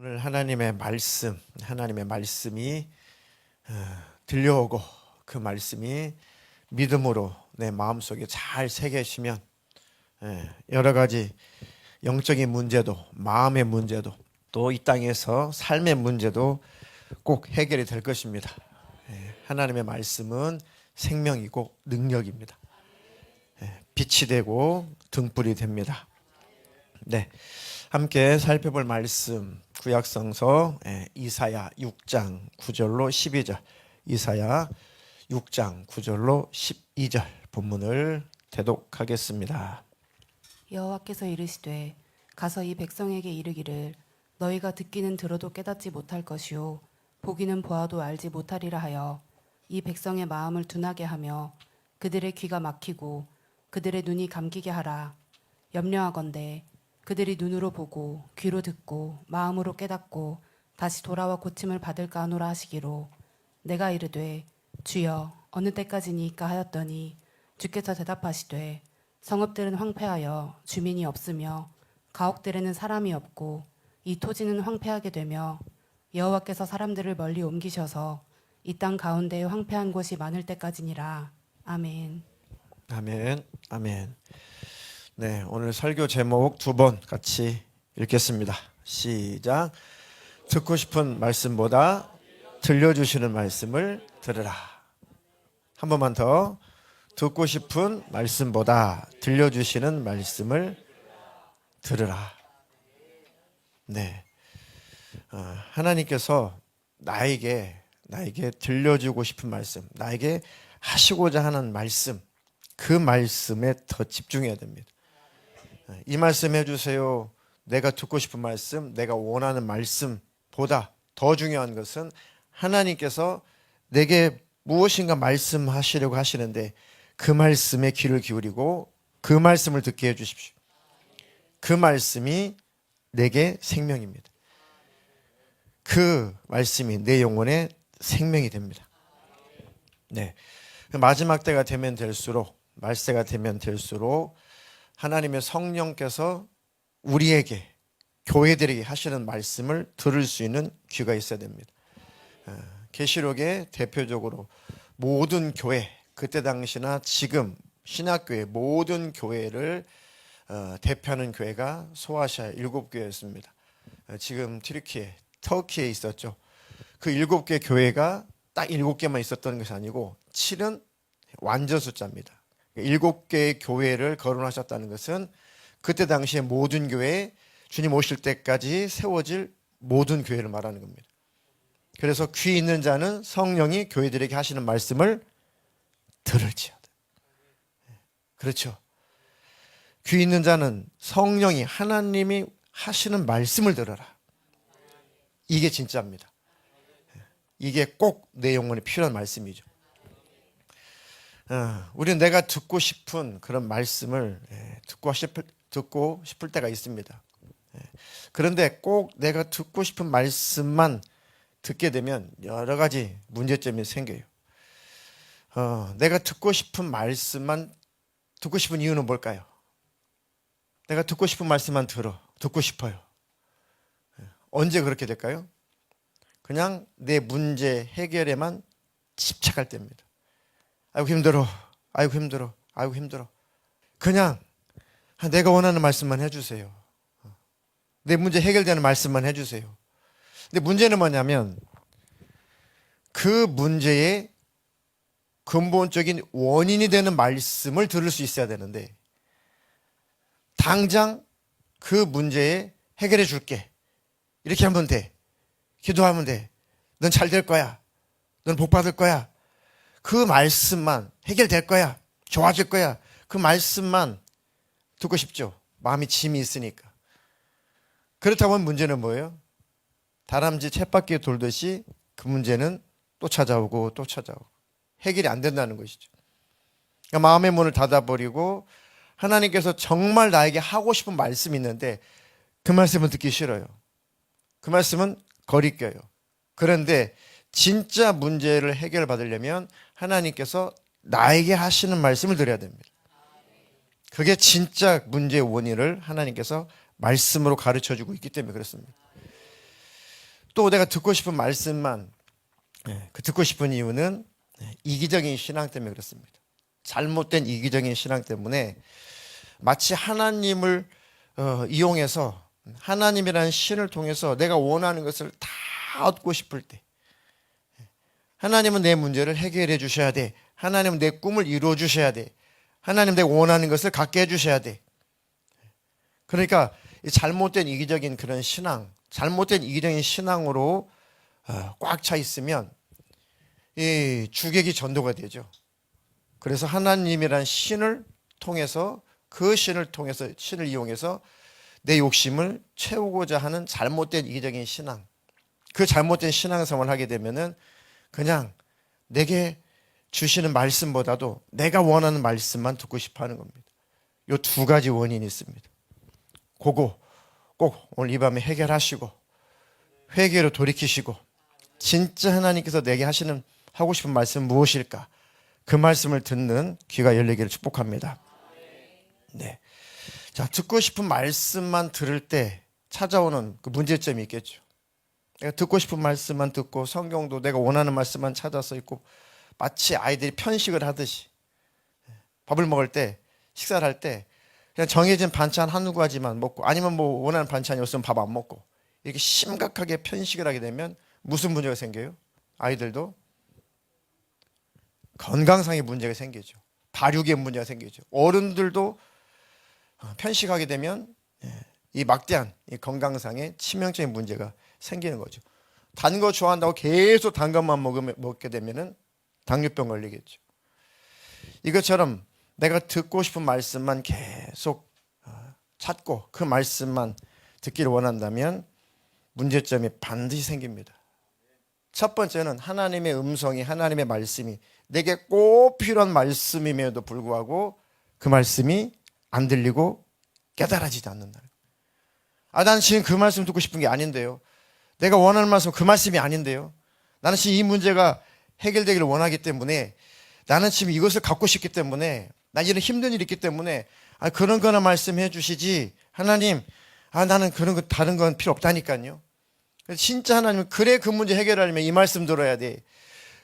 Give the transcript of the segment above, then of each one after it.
오늘 하나님의 말씀이 들려오고 그 말씀이 믿음으로 내 마음속에 잘 새겨지면 여러 가지 영적인 문제도 마음의 문제도 또 이 땅에서 삶의 문제도 꼭 해결이 될 것입니다. 하나님의 말씀은 생명이고 능력입니다. 빛이 되고 등불이 됩니다. 네, 함께 살펴볼 말씀 구약성서 이사야 6장 9절로 12절, 이사야 6장 9절로 12절 본문을 대독하겠습니다. 여호와께서 이르시되 가서 이 백성에게 이르기를 너희가 듣기는 들어도 깨닫지 못할 것이요 보기는 보아도 알지 못하리라 하여 이 백성의 마음을 둔하게 하며 그들의 귀가 막히고 그들의 눈이 감기게 하라. 염려하건대 그들이 눈으로 보고 귀로 듣고 마음으로 깨닫고 다시 돌아와 고침을 받을까 하노라 하시기로 내가 이르되 주여 어느 때까지니까 하였더니 주께서 대답하시되 성읍들은 황폐하여 주민이 없으며 가옥들에는 사람이 없고 이 토지는 황폐하게 되며 여호와께서 사람들을 멀리 옮기셔서 이 땅 가운데에 황폐한 곳이 많을 때까지니라. 아멘. 아멘. 아멘. 네, 오늘 설교 제목 두 번 같이 읽겠습니다. 시작. 듣고 싶은 말씀보다 들려주시는 말씀을 들으라. 한 번만 더. 듣고 싶은 말씀보다 들려주시는 말씀을 들으라. 네, 하나님께서 나에게 들려주고 싶은 말씀, 나에게 하시고자 하는 말씀, 그 말씀에 더 집중해야 됩니다. 이 말씀 해주세요. 내가 듣고 싶은 말씀, 내가 원하는 말씀보다 더 중요한 것은 하나님께서 내게 무엇인가 말씀하시려고 하시는데 그 말씀에 귀를 기울이고 그 말씀을 듣게 해주십시오. 그 말씀이 내게 생명입니다. 그 말씀이 내 영혼의 생명이 됩니다. 네, 마지막 때가 되면 될수록, 말세가 되면 될수록 하나님의 성령께서 우리에게, 교회들에게 하시는 말씀을 들을 수 있는 귀가 있어야 됩니다. 계시록에 대표적으로 모든 교회, 그때 당시나 지금 신학교회 모든 교회를 대표하는 교회가 소아시아 7교회였습니다. 지금 터키에 있었죠. 그 7개 교회가 딱 7개만 있었던 것이 아니고 7은 완전 숫자입니다. 7개의 교회를 거론하셨다는 것은 그때 당시에 모든 교회, 주님 오실 때까지 세워질 모든 교회를 말하는 겁니다. 그래서 귀 있는 자는 성령이 교회들에게 하시는 말씀을 들을지어다. 그렇죠. 귀 있는 자는 성령이, 하나님이 하시는 말씀을 들어라. 이게 진짜입니다. 이게 꼭 내 영혼에 필요한 말씀이죠. 우리는 내가 듣고 싶은 그런 말씀을 듣고 싶을 때가 있습니다. 그런데 꼭 내가 듣고 싶은 말씀만 듣게 되면 여러 가지 문제점이 생겨요. 내가 듣고 싶은 말씀만 듣고 싶은 이유는 뭘까요? 내가 듣고 싶은 말씀만 듣고 싶어요. 언제 그렇게 될까요? 그냥 내 문제 해결에만 집착할 때입니다. 아이고 힘들어, 아이고 힘들어, 아이고 힘들어. 그냥 내가 원하는 말씀만 해주세요. 내 문제 해결되는 말씀만 해주세요. 근데 문제는 뭐냐면 그 문제의 근본적인 원인이 되는 말씀을 들을 수 있어야 되는데 당장 그 문제에 해결해 줄게. 이렇게 하면 돼. 기도하면 돼. 넌 잘 될 거야. 넌 복 받을 거야. 그 말씀만 해결될 거야. 좋아질 거야. 그 말씀만 듣고 싶죠. 마음이 짐이 있으니까. 그렇다면 문제는 뭐예요? 다람쥐 쳇바퀴에 돌듯이 그 문제는 또 찾아오고 또 찾아오고 해결이 안 된다는 것이죠. 그러니까 마음의 문을 닫아버리고 하나님께서 정말 나에게 하고 싶은 말씀이 있는데 그 말씀은 듣기 싫어요. 그 말씀은 거리껴요. 그런데 진짜 문제를 해결받으려면 하나님께서 나에게 하시는 말씀을 드려야 됩니다. 그게 진짜 문제의 원인을 하나님께서 말씀으로 가르쳐주고 있기 때문에 그렇습니다. 또 내가 듣고 싶은 말씀만 그 듣고 싶은 이유는 이기적인 신앙 때문에 그렇습니다. 잘못된 이기적인 신앙 때문에 마치 하나님을 이용해서 하나님이라는 신을 통해서 내가 원하는 것을 다 얻고 싶을 때, 하나님은 내 문제를 해결해 주셔야 돼, 하나님은 내 꿈을 이루어 주셔야 돼, 하나님 내가 원하는 것을 갖게 해주셔야 돼. 그러니까 잘못된 이기적인 그런 신앙, 잘못된 이기적인 신앙으로 꽉 차 있으면 이 주객이 전도가 되죠. 그래서 하나님이란 신을 통해서, 그 신을 통해서, 신을 이용해서 내 욕심을 채우고자 하는 잘못된 이기적인 신앙, 그 잘못된 신앙생활을 하게 되면은 그냥 내게 주시는 말씀보다도 내가 원하는 말씀만 듣고 싶어 하는 겁니다. 이 두 가지 원인이 있습니다. 그거 꼭 오늘 이 밤에 해결하시고 회개로 돌이키시고 진짜 하나님께서 내게 하고 싶은 말씀은 무엇일까? 그 말씀을 듣는 귀가 열리기를 축복합니다. 네. 자, 듣고 싶은 말씀만 들을 때 찾아오는 그 문제점이 있겠죠. 내가 듣고 싶은 말씀만 듣고 성경도 내가 원하는 말씀만 찾아서 읽고 마치 아이들이 편식을 하듯이 밥을 먹을 때, 식사를 할 때 그냥 정해진 반찬 한두 가지만 먹고 아니면 뭐 원하는 반찬이 없으면 밥 안 먹고 이렇게 심각하게 편식을 하게 되면 무슨 문제가 생겨요? 아이들도 건강상의 문제가 생기죠. 발육의 문제가 생기죠. 어른들도 편식하게 되면 이 막대한 이 건강상의 치명적인 문제가 생기는 거죠. 단 거 좋아한다고 계속 단 것만 먹게 되면은 당뇨병 걸리겠죠. 이것처럼 내가 듣고 싶은 말씀만 계속 찾고 그 말씀만 듣기를 원한다면 문제점이 반드시 생깁니다. 첫 번째는 하나님의 음성이, 하나님의 말씀이 내게 꼭 필요한 말씀임에도 불구하고 그 말씀이 안 들리고 깨달아지지 않는다. 난 지금 그 말씀 듣고 싶은 게 아닌데요. 내가 원하는 말씀 그 말씀이 아닌데요. 나는 지금 이 문제가 해결되기를 원하기 때문에, 나는 지금 이것을 갖고 싶기 때문에, 난 이런 힘든 일이 있기 때문에 그런 거나 말씀해 주시지, 하나님 나는 그런 거 다른 건 필요 없다니까요. 진짜 하나님은 그래, 그 문제 해결하려면 이 말씀 들어야 돼.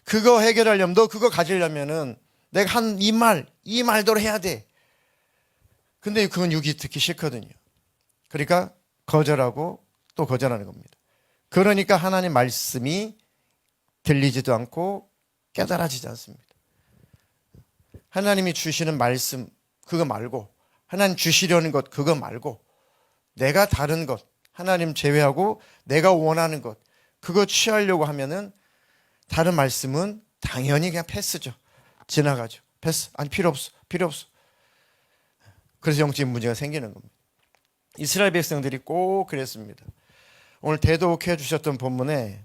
그거 해결하려면, 너 그거 가지려면은 내가 한 이 말대로 해야 돼. 근데 그건 육이 듣기 싫거든요. 그러니까 거절하고 또 거절하는 겁니다. 그러니까 하나님 말씀이 들리지도 않고 깨달아지지 않습니다. 하나님이 주시는 말씀 그거 말고, 하나님 주시려는 것 그거 말고, 내가 다른 것, 하나님 제외하고 내가 원하는 것 그거 취하려고 하면은 다른 말씀은 당연히 그냥 패스죠. 지나가죠. 패스. 아니 필요 없어. 그래서 영적인 문제가 생기는 겁니다. 이스라엘 백성들이 꼭 그랬습니다. 오늘 대독해 주셨던 본문에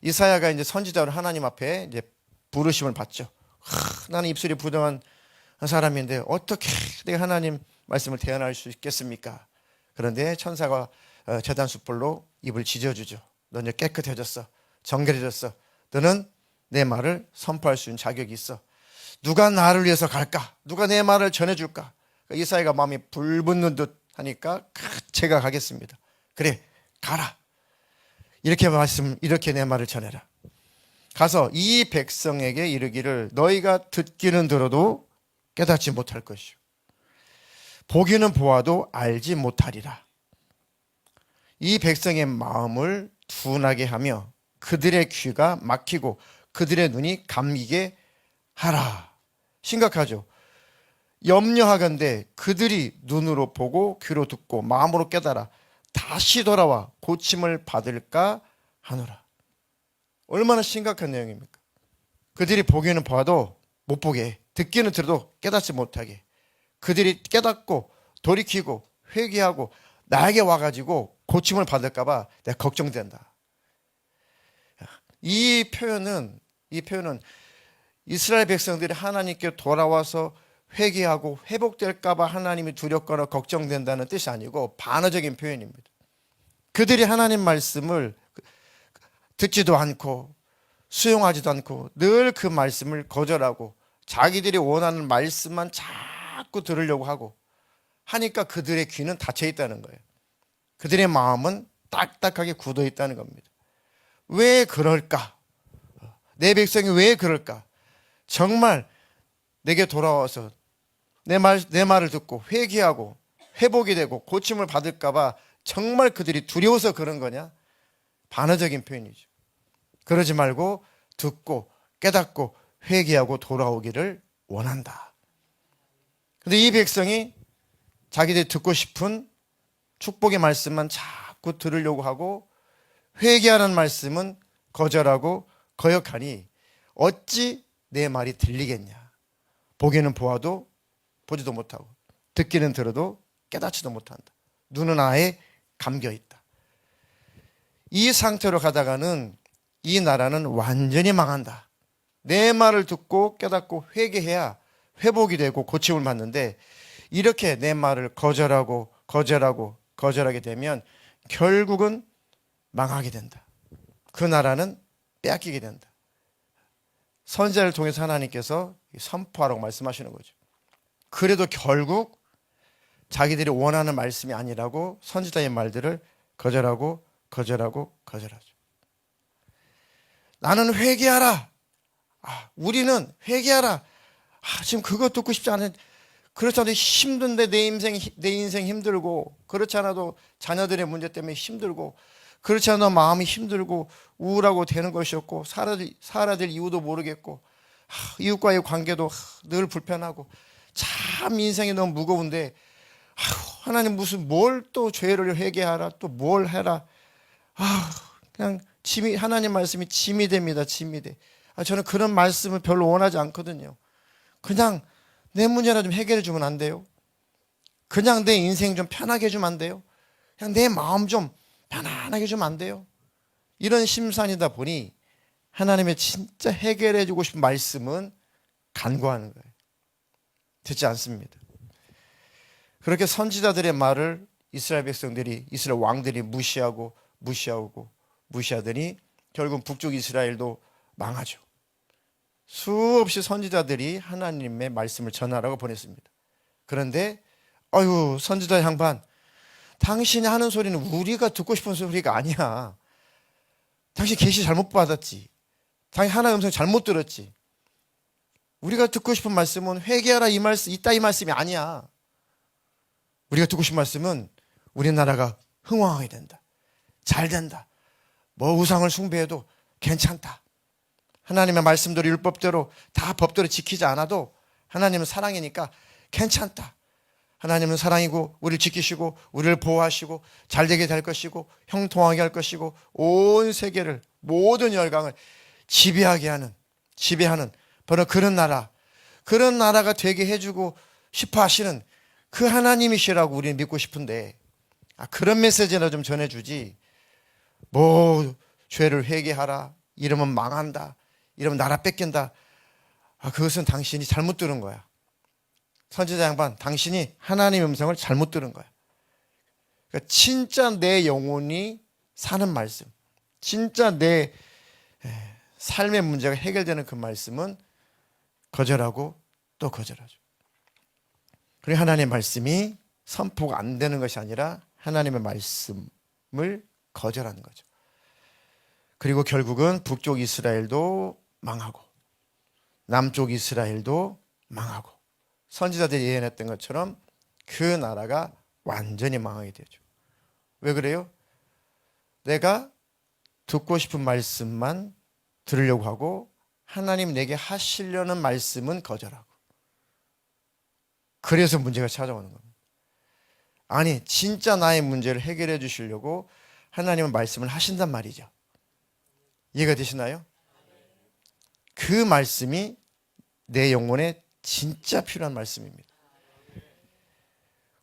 이사야가 이제 선지자로 하나님 앞에 이제 부르심을 받죠. 나는 입술이 부정한 사람인데 어떻게 내가 하나님 말씀을 대언할 수 있겠습니까? 그런데 천사가 제단 숯불로 입을 지져주죠. 너 이제 깨끗해졌어. 정결해졌어. 너는 내 말을 선포할 수 있는 자격이 있어. 누가 나를 위해서 갈까? 누가 내 말을 전해줄까? 이사야가 마음이 불붙는 듯 하니까 제가 가겠습니다. 그래, 가라. 이렇게 내 말을 전해라. 가서 이 백성에게 이르기를 너희가 듣기는 들어도 깨닫지 못할 것이요 보기는 보아도 알지 못하리라. 이 백성의 마음을 둔하게 하며 그들의 귀가 막히고 그들의 눈이 감기게 하라. 심각하죠. 염려하건대 그들이 눈으로 보고 귀로 듣고 마음으로 깨달아 다시 돌아와 고침을 받을까 하노라. 얼마나 심각한 내용입니까? 그들이 보기는 봐도 못 보게, 듣기는 들어도 깨닫지 못하게, 그들이 깨닫고 돌이키고 회개하고 나에게 와가지고 고침을 받을까 봐 내가 걱정된다. 이 표현은 이스라엘 백성들이 하나님께 돌아와서 회개하고 회복될까 봐 하나님이 두렵거나 걱정된다는 뜻이 아니고 반어적인 표현입니다. 그들이 하나님 말씀을 듣지도 않고 수용하지도 않고 늘 그 말씀을 거절하고 자기들이 원하는 말씀만 자꾸 들으려고 하고 하니까 그들의 귀는 닫혀 있다는 거예요. 그들의 마음은 딱딱하게 굳어 있다는 겁니다. 왜 그럴까? 내 백성이 왜 그럴까? 정말 내게 돌아와서 내 말을 듣고 회개하고 회복이 되고 고침을 받을까 봐 정말 그들이 두려워서 그런 거냐? 반어적인 표현이죠. 그러지 말고 듣고 깨닫고 회개하고 돌아오기를 원한다. 근데 이 백성이 자기들이 듣고 싶은 축복의 말씀만 자꾸 들으려고 하고 회개하는 말씀은 거절하고 거역하니 어찌 내 말이 들리겠냐? 보기는 보아도 보지도 못하고 듣기는 들어도 깨닫지도 못한다. 눈은 아예 감겨 있다. 이 상태로 가다가는 이 나라는 완전히 망한다. 내 말을 듣고 깨닫고 회개해야 회복이 되고 고침을 받는데 이렇게 내 말을 거절하게 되면 결국은 망하게 된다. 그 나라는 빼앗기게 된다. 선지자를 통해서 하나님께서 선포하라고 말씀하시는 거죠. 그래도 결국 자기들이 원하는 말씀이 아니라고 선지자의 말들을 거절하죠. 나는 회개하라. 우리는 회개하라. 지금 그거 듣고 싶지 않은, 그렇지 않아도 힘든데 내 인생 힘들고, 그렇지 않아도 자녀들의 문제 때문에 힘들고, 그렇지 않아도 마음이 힘들고 우울하고 되는 것이었고, 살아야 될 이유도 모르겠고, 이웃과의 관계도 늘 불편하고, 참 인생이 너무 무거운데, 하나님 무슨 뭘 또 죄를 회개하라, 또 뭘 해라. 그냥 하나님 말씀이 짐이 됩니다. 짐이 돼. 저는 그런 말씀을 별로 원하지 않거든요. 그냥 내 문제나 좀 해결해 주면 안 돼요? 그냥 내 인생 좀 편하게 해주면 안 돼요? 그냥 내 마음 좀 편안하게 해주면 안 돼요? 이런 심산이다 보니 하나님의 진짜 해결해 주고 싶은 말씀은 간과하는 거예요. 듣지 않습니다. 그렇게 선지자들의 말을 이스라엘 백성들이, 이스라엘 왕들이 무시하더니 결국 북쪽 이스라엘도 망하죠. 수없이 선지자들이 하나님의 말씀을 전하라고 보냈습니다. 그런데 선지자 양반, 당신이 하는 소리는 우리가 듣고 싶은 소리가 아니야. 당신 계시 잘못 받았지. 당신 하나의 음성 잘못 들었지. 우리가 듣고 싶은 말씀은 회개하라 이 말씀이 아니야. 우리가 듣고 싶은 말씀은 우리나라가 흥왕하게 된다. 잘 된다. 우상을 숭배해도 괜찮다. 하나님의 말씀대로 율법대로 다 법대로 지키지 않아도 하나님은 사랑이니까 괜찮다. 하나님은 사랑이고 우리를 지키시고 우리를 보호하시고 잘되게 될 것이고 형통하게 할 것이고 온 세계를 모든 열강을 지배하는 바로 그런 나라가 되게 해주고 싶어 하시는 그 하나님이시라고 우리는 믿고 싶은데 그런 메시지나 좀 전해주지. 죄를 회개하라. 이러면 망한다. 이러면 나라 뺏긴다. 그것은 당신이 잘못 들은 거야. 선지자 양반, 당신이 하나님의 음성을 잘못 들은 거야. 그러니까 진짜 내 영혼이 사는 말씀, 진짜 내 삶의 문제가 해결되는 그 말씀은 거절하고 또 거절하죠. 그리고 하나님의 말씀이 선포가 안 되는 것이 아니라 하나님의 말씀을 거절하는 거죠. 그리고 결국은 북쪽 이스라엘도 망하고 남쪽 이스라엘도 망하고 선지자들이 예언했던 것처럼 그 나라가 완전히 망하게 되죠. 왜 그래요? 내가 듣고 싶은 말씀만 들으려고 하고 하나님 내게 하시려는 말씀은 거절하고, 그래서 문제가 찾아오는 겁니다. 아니, 진짜 나의 문제를 해결해 주시려고 하나님은 말씀을 하신단 말이죠. 이해가 되시나요? 그 말씀이 내 영혼에 진짜 필요한 말씀입니다.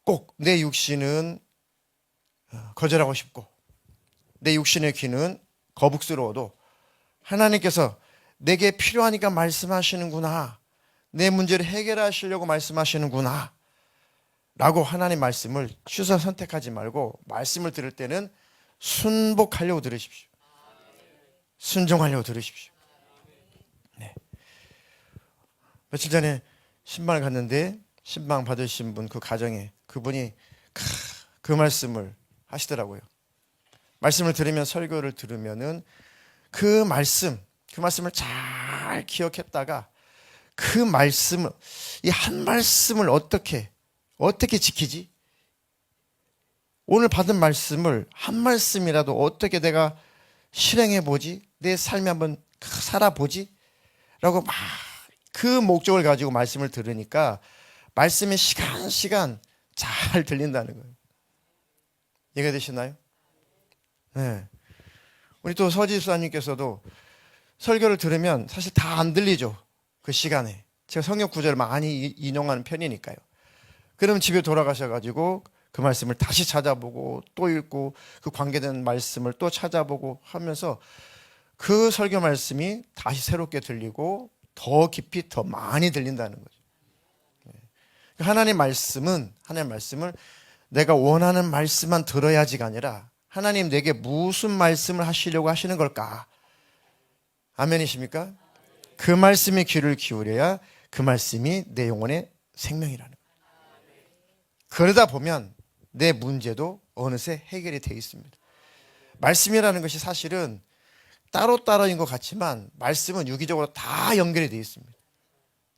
꼭 내 육신은 거절하고 싶고 내 육신의 귀는 거북스러워도 하나님께서 내게 필요하니까 말씀하시는구나, 내 문제를 해결하시려고 말씀하시는구나 라고 하나님 말씀을 취사 선택하지 말고 말씀을 들을 때는 순복하려고 들으십시오. 순종하려고 들으십시오. 네. 며칠 전에 신방을 갔는데 신방 받으신 분, 그 가정에 그분이 그 말씀을 하시더라고요. 말씀을 들으면, 설교를 들으면은 그 말씀을 잘 기억했다가 그 말씀을, 이 한 말씀을 어떻게 지키지? 오늘 받은 말씀을 한 말씀이라도 어떻게 내가 실행해 보지? 내 삶에 한번 살아보지? 라고 막 그 목적을 가지고 말씀을 들으니까 말씀이 시간 잘 들린다는 거예요. 이해가 되시나요? 네. 우리 또 서지수사님께서도 설교를 들으면 사실 다 안 들리죠. 그 시간에. 제가 성경 구절을 많이 인용하는 편이니까요. 그럼 집에 돌아가셔가지고 그 말씀을 다시 찾아보고 또 읽고 그 관계된 말씀을 또 찾아보고 하면서 그 설교 말씀이 다시 새롭게 들리고 더 깊이 더 많이 들린다는 거죠. 하나님의 말씀을 내가 원하는 말씀만 들어야지가 아니라 하나님 내게 무슨 말씀을 하시려고 하시는 걸까? 아멘이십니까? 그 말씀에 귀를 기울여야 그 말씀이 내 영혼의 생명이라는 거예요. 그러다 보면 내 문제도 어느새 해결이 되어 있습니다. 말씀이라는 것이 사실은 따로따로인 것 같지만 말씀은 유기적으로 다 연결이 되어 있습니다.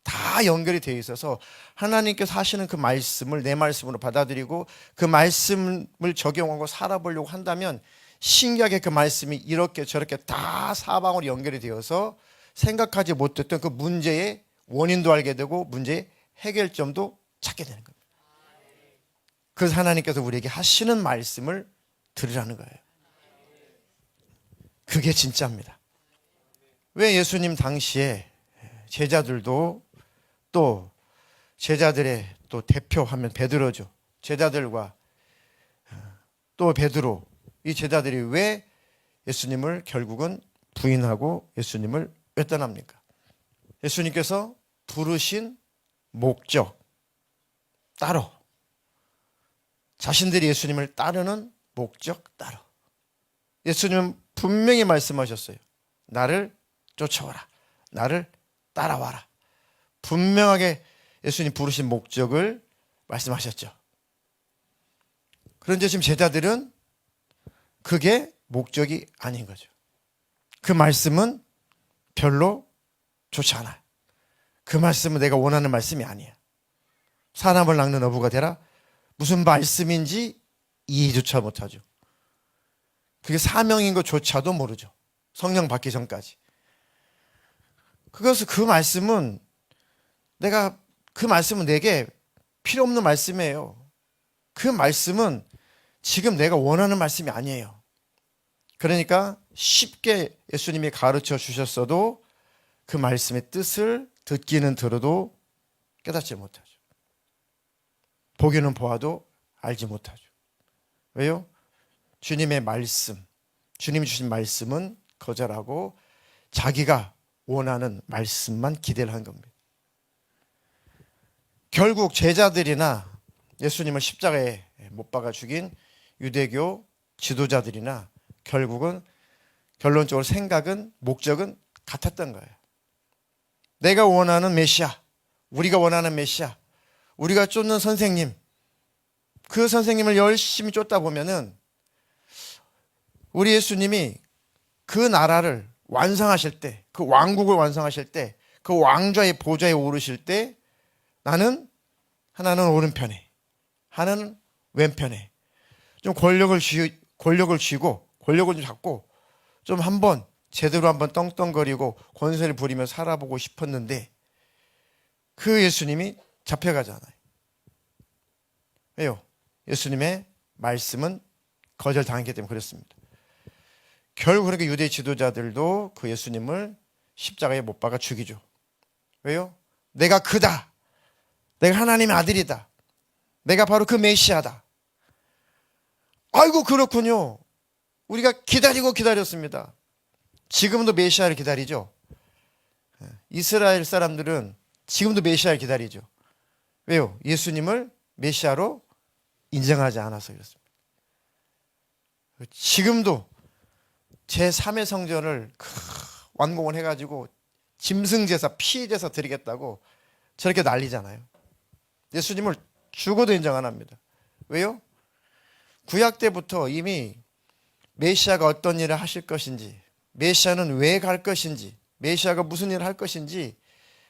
다 연결이 되어 있어서 하나님께서 하시는 그 말씀을 내 말씀으로 받아들이고 그 말씀을 적용하고 살아보려고 한다면 신기하게 그 말씀이 이렇게 저렇게 다 사방으로 연결이 되어서 생각하지 못했던 그 문제의 원인도 알게 되고 문제의 해결점도 찾게 되는 겁니다. 그래서 하나님께서 우리에게 하시는 말씀을 들으라는 거예요. 그게 진짜입니다. 왜 예수님 당시에 제자들도 또 제자들의 또 대표하면 베드로죠. 제자들과 또 베드로, 이 제자들이 왜 예수님을 결국은 부인하고 예수님을 왜 떠납니까? 예수님께서 부르신 목적 따로, 자신들이 예수님을 따르는 목적 따로. 예수님은 분명히 말씀하셨어요. 나를 쫓아와라. 나를 따라와라. 분명하게 예수님 부르신 목적을 말씀하셨죠. 그런데 지금 제자들은 그게 목적이 아닌 거죠. 그 말씀은 별로 좋지 않아요. 그 말씀은 내가 원하는 말씀이 아니야. 사람을 낚는 어부가 되라. 무슨 말씀인지 이해조차 못하죠. 그게 사명인 것조차도 모르죠. 성령 받기 전까지. 그 말씀은 내게 필요 없는 말씀이에요. 그 말씀은 지금 내가 원하는 말씀이 아니에요. 그러니까 쉽게 예수님이 가르쳐 주셨어도 그 말씀의 뜻을 듣기는 들어도 깨닫지 못하죠. 보기는 보아도 알지 못하죠. 왜요? 주님의 말씀, 주님이 주신 말씀은 거절하고 자기가 원하는 말씀만 기대를 한 겁니다. 결국 제자들이나 예수님을 십자가에 못 박아 죽인 유대교 지도자들이나 결국은 결론적으로 생각은, 목적은 같았던 거예요. 내가 원하는 메시아, 우리가 원하는 메시아, 우리가 쫓는 선생님, 그 선생님을 열심히 쫓다 보면은 우리 예수님이 그 나라를 완성하실 때, 그 왕국을 완성하실 때, 그 왕좌의 보좌에 오르실 때 나는 하나는 오른편에, 하나는 왼편에 좀 권력을 쥐고 권력을 좀 잡고 좀 한번 제대로 한번 떵떵거리고 권세를 부리며 살아보고 싶었는데 그 예수님이 잡혀가잖아요. 왜요? 예수님의 말씀은 거절당했기 때문에 그렇습니다. 결국 그렇게 유대 지도자들도 그 예수님을 십자가에 못 박아 죽이죠. 왜요? 내가 그다. 내가 하나님의 아들이다. 내가 바로 그 메시아다. 아이고 그렇군요. 우리가 기다렸습니다. 지금도 메시아를 기다리죠. 이스라엘 사람들은 지금도 메시아를 기다리죠. 왜요? 예수님을 메시아로 인정하지 않아서 그렇습니다. 지금도 제3의 성전을 완공을 해가지고 짐승제사, 피제사 드리겠다고 저렇게 난리잖아요. 예수님을 죽어도 인정 안 합니다. 왜요? 구약 때부터 이미 메시아가 어떤 일을 하실 것인지, 메시아는 왜 갈 것인지, 메시아가 무슨 일을 할 것인지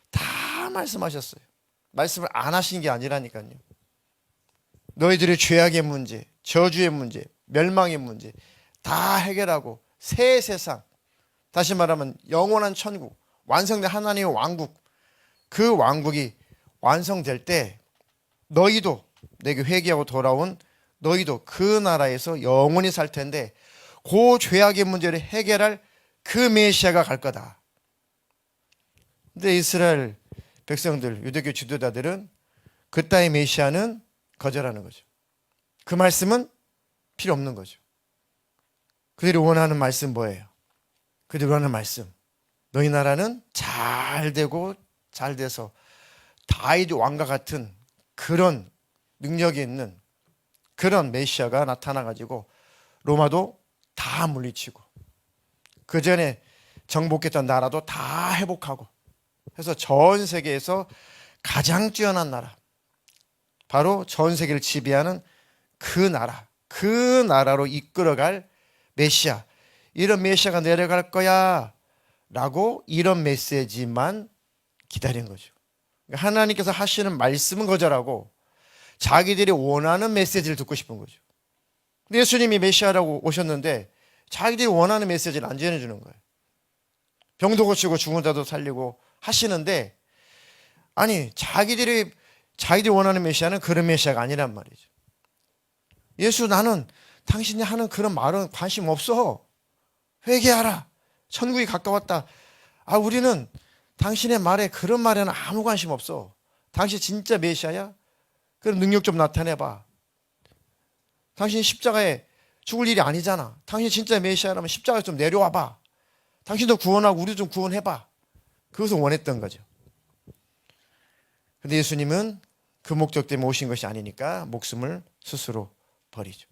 다 말씀하셨어요. 말씀을 안 하신 게 아니라니까요. 너희들의 죄악의 문제, 저주의 문제, 멸망의 문제 다 해결하고 새 세상, 다시 말하면 영원한 천국, 완성된 하나님의 왕국, 그 왕국이 완성될 때 너희도, 내게 회개하고 돌아온 너희도 그 나라에서 영원히 살 텐데 그 죄악의 문제를 해결할 그 메시아가 갈 거다. 근데 이스라엘 백성들, 유대교 지도자들은 그 따위 메시아는 거절하는 거죠. 그 말씀은 필요 없는 거죠. 그들이 원하는 말씀 뭐예요? 그들이 원하는 말씀, 너희 나라는 잘 되고 잘 돼서 다윗 왕과 같은 그런 능력이 있는 그런 메시아가 나타나가지고 로마도 다 물리치고 그 전에 정복했던 나라도 다 회복하고 해서 전 세계에서 가장 뛰어난 나라, 바로 전 세계를 지배하는 그 나라, 그 나라로 이끌어갈 메시아, 이런 메시아가 내려갈 거야 라고 이런 메시지만 기다린 거죠. 그러니까 하나님께서 하시는 말씀은 거절하고 자기들이 원하는 메시지를 듣고 싶은 거죠. 근데 예수님이 메시아라고 오셨는데 자기들이 원하는 메시지를 안 전해주는 거예요. 병도 고치고 죽은 자도 살리고 하시는데, 아니 자기들이 원하는 메시아는 그런 메시아가 아니란 말이죠. 예수, 나는 당신이 하는 그런 말은 관심 없어. 회개하라. 천국이 가까웠다. 우리는 당신의 말에, 그런 말에는 아무 관심 없어. 당신 진짜 메시아야? 그럼 능력 좀 나타내봐. 당신 십자가에 죽을 일이 아니잖아. 당신 진짜 메시아라면 십자가에 좀 내려와봐. 당신도 구원하고 우리도 좀 구원해봐. 그것을 원했던 거죠. 근데 예수님은 그 목적 때문에 오신 것이 아니니까 목숨을 스스로 버리죠.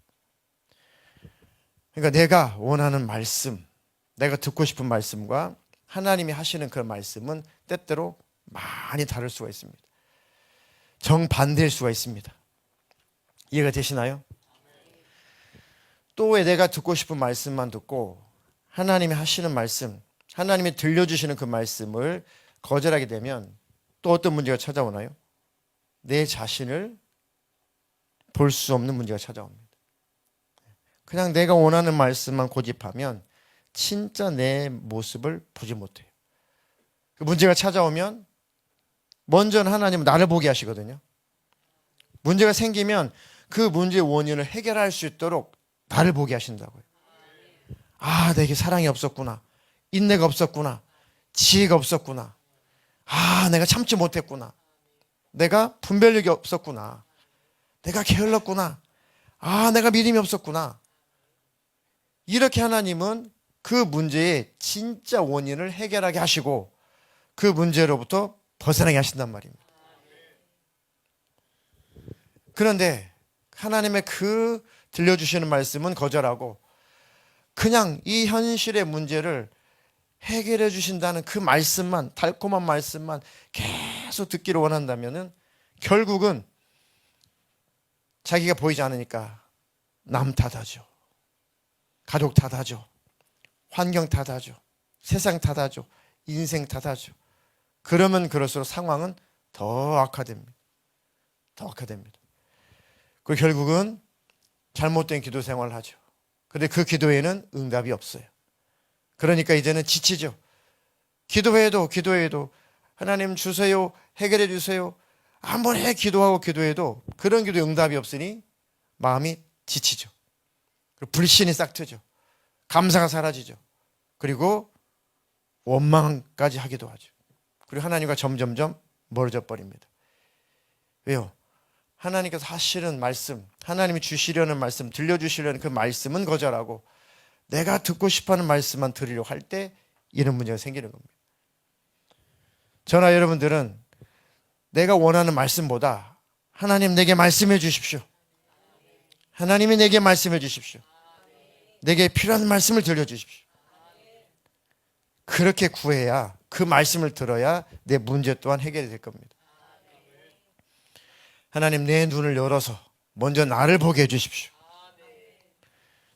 그러니까 내가 원하는 말씀, 내가 듣고 싶은 말씀과 하나님이 하시는 그 말씀은 때때로 많이 다를 수가 있습니다. 정반대일 수가 있습니다. 이해가 되시나요? 또 왜 내가 듣고 싶은 말씀만 듣고 하나님이 하시는 말씀, 하나님이 들려주시는 그 말씀을 거절하게 되면 또 어떤 문제가 찾아오나요? 내 자신을 볼 수 없는 문제가 찾아옵니다. 그냥 내가 원하는 말씀만 고집하면 진짜 내 모습을 보지 못해요. 그 문제가 찾아오면 먼저는 하나님은 나를 보게 하시거든요. 문제가 생기면 그 문제의 원인을 해결할 수 있도록 나를 보게 하신다고요. 내게 사랑이 없었구나. 인내가 없었구나. 지혜가 없었구나. 내가 참지 못했구나. 내가 분별력이 없었구나. 내가 게을렀구나. 내가 믿음이 없었구나. 이렇게 하나님은 그 문제의 진짜 원인을 해결하게 하시고 그 문제로부터 벗어나게 하신단 말입니다. 그런데 하나님의 그 들려주시는 말씀은 거절하고 그냥 이 현실의 문제를 해결해 주신다는 그 말씀만, 달콤한 말씀만 계속 듣기를 원한다면 결국은 자기가 보이지 않으니까 남 탓하죠. 가족 탓하죠. 환경 탓하죠. 세상 탓하죠. 인생 탓하죠. 그러면 그럴수록 상황은 더 악화됩니다. 더 악화됩니다. 그리고 결국은 잘못된 기도 생활을 하죠. 그런데 그 기도에는 응답이 없어요. 그러니까 이제는 지치죠. 기도해도 하나님 주세요, 해결해 주세요. 한번 기도해도 그런 기도에 응답이 없으니 마음이 지치죠. 그리고 불신이 싹트죠. 감사가 사라지죠. 그리고 원망까지 하기도 하죠. 그리고 하나님과 점점점 멀어져 버립니다. 왜요? 하나님께서 하시는 말씀, 하나님이 주시려는 말씀, 들려주시려는 그 말씀은 거절하고 내가 듣고 싶어하는 말씀만 들으려고 할 때 이런 문제가 생기는 겁니다. 저나 여러분들은 내가 원하는 말씀보다 하나님 내게 말씀해 주십시오. 하나님이 내게 말씀해 주십시오. 내게 필요한 말씀을 들려주십시오. 그렇게 구해야, 그 말씀을 들어야 내 문제 또한 해결이 될 겁니다. 하나님, 내 눈을 열어서 먼저 나를 보게 해주십시오.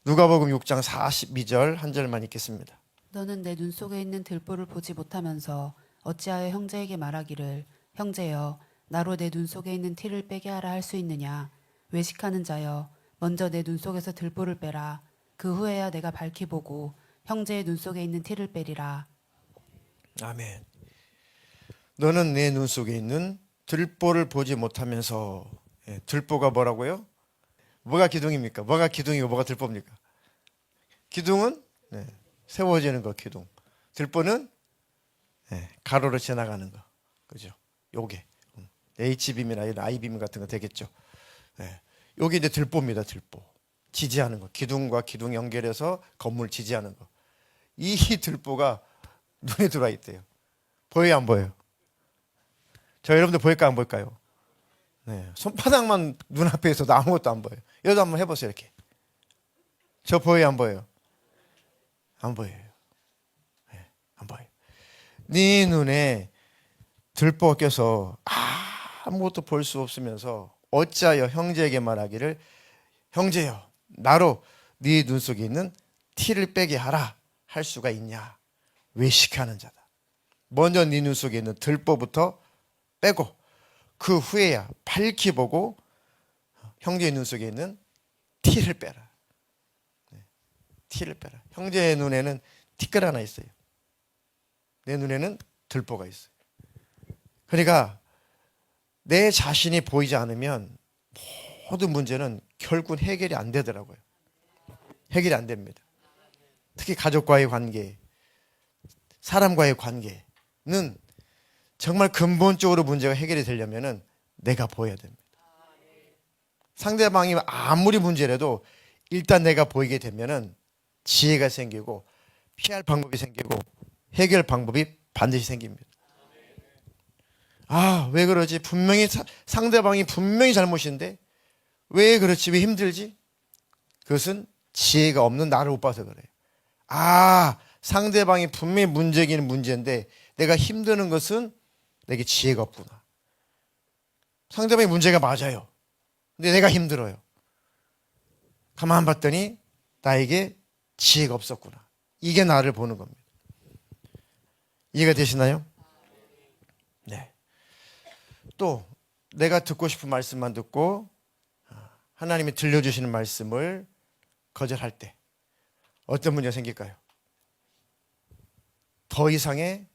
누가복음 6장 42절 한 절만 읽겠습니다. 너는 내 눈 속에 있는 들보를 보지 못하면서 어찌하여 형제에게 말하기를 형제여 나로 내 눈 속에 있는 티를 빼게 하라 할 수 있느냐. 외식하는 자여 먼저 내 눈 속에서 들보를 빼라. 그 후에야 내가 밝히 보고 형제의 눈 속에 있는 티를 빼리라. 아멘. 너는 내 눈 속에 있는 들보를 보지 못하면서, 들보가 뭐라고요? 뭐가 기둥입니까? 뭐가 기둥이고 뭐가 들보입니까? 기둥은 세워지는 거 기둥. 들보는 가로로 지나가는 거. 그죠? 요게 H빔이나 I빔 같은 거 되겠죠. 요게 이제 들보입니다. 들보. 지지하는 거. 기둥과 기둥 연결해서 건물 지지하는 거. 이 들보가 눈에 들어와 있대요. 보여요, 안 보여요? 저 여러분들 보일까 안 보일까요? 손바닥만 눈앞에 있어도 아무것도 안 보여요. 여기도 한번 해보세요. 이렇게. 저 보여요, 안 보여요? 안 보여요. 안 보여요. 네 눈에 들보가 껴서 아무것도 볼 수 없으면서 어찌하여 형제에게 말하기를 형제여 나로 네 눈 속에 있는 티를 빼게 하라 할 수가 있냐. 외식하는 자다. 먼저 네 눈 속에 있는 들보부터 빼고 그 후에야 밝히 보고 형제의 눈 속에 있는 티를 빼라. 티를 빼라. 형제의 눈에는 티끌 하나 있어요. 내 눈에는 들보가 있어요. 그러니까 내 자신이 보이지 않으면 모든 문제는 결국은 해결이 안 되더라고요. 해결이 안 됩니다. 특히 가족과의 관계, 사람과의 관계는 정말 근본적으로 문제가 해결이 되려면 내가 보여야 됩니다. 상대방이 아무리 문제라도 일단 내가 보이게 되면 지혜가 생기고 피할 방법이 생기고 해결 방법이 반드시 생깁니다. 왜 그러지? 분명히 상대방이 분명히 잘못인데 왜 그렇지? 왜 힘들지? 그것은 지혜가 없는 나를 못 봐서 그래요. 상대방이 분명히 문제긴 문제인데 내가 힘드는 것은 내게 지혜가 없구나. 상대방이 문제가 맞아요. 근데 내가 힘들어요. 가만 봤더니 나에게 지혜가 없었구나. 이게 나를 보는 겁니다. 이해가 되시나요? 네. 또 내가 듣고 싶은 말씀만 듣고 하나님이 들려주시는 말씀을 거절할 때 어떤 문제가 생길까요? 더 이상의